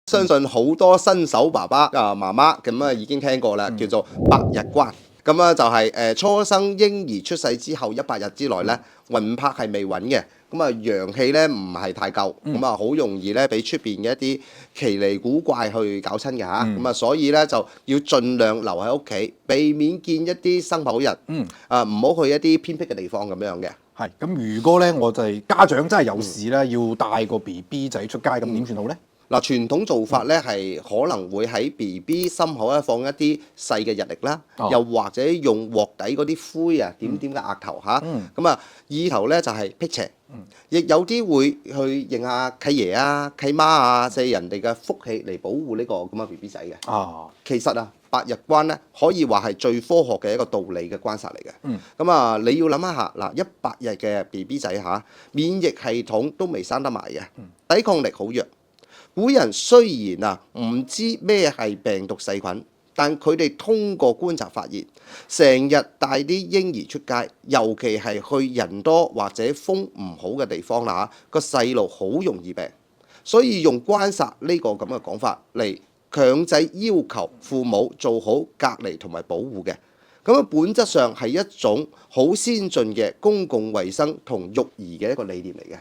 相信好多新手爸爸啊媽媽咁啊已經聽過啦，叫做百日關。咁啊就係初生嬰兒出世之後100日之內咧，魂魄係未穩嘅，咁啊陽氣咧唔係太夠，咁啊好容易咧俾出邊嘅一啲奇離古怪去搞親嘅嚇，咁啊所以咧就要盡量留喺屋企，避免見一啲生剖人，啊唔好去一啲偏僻嘅地方咁樣嘅。係咁，如果咧我就係家長真係有事咧，要帶個 BB 仔出街，咁點算好咧？嗱，傳統做法咧係可能會喺 BB 心口咧放一啲細嘅日曆啦，又或者用鑊底嗰啲灰啊點點嘅額頭嚇，咁啊意頭咧就係辟邪，亦有啲會去認下契爺啊、契媽啊，借人哋嘅福氣嚟保護呢個咁嘅 BB 仔嘅。其實啊，百日關咧可以話係最科學嘅一個道理嘅關煞嚟嘅。咁啊，你要諗一下嗱，100日嘅 BB 仔嚇，免疫系統都未生得埋嘅，抵抗力好弱。古人雖然啊唔知咩係病毒細菌，但佢哋通過觀察發現，成日帶啲嬰兒出街，尤其係去人多或者風唔好嘅地方啦嚇，個細路好容易病，所以用關煞呢個咁嘅講法嚟強制要求父母做好隔離同埋保護嘅。咁啊，本質上係一種好先進嘅公共衛生同育兒嘅一個理念嚟嘅。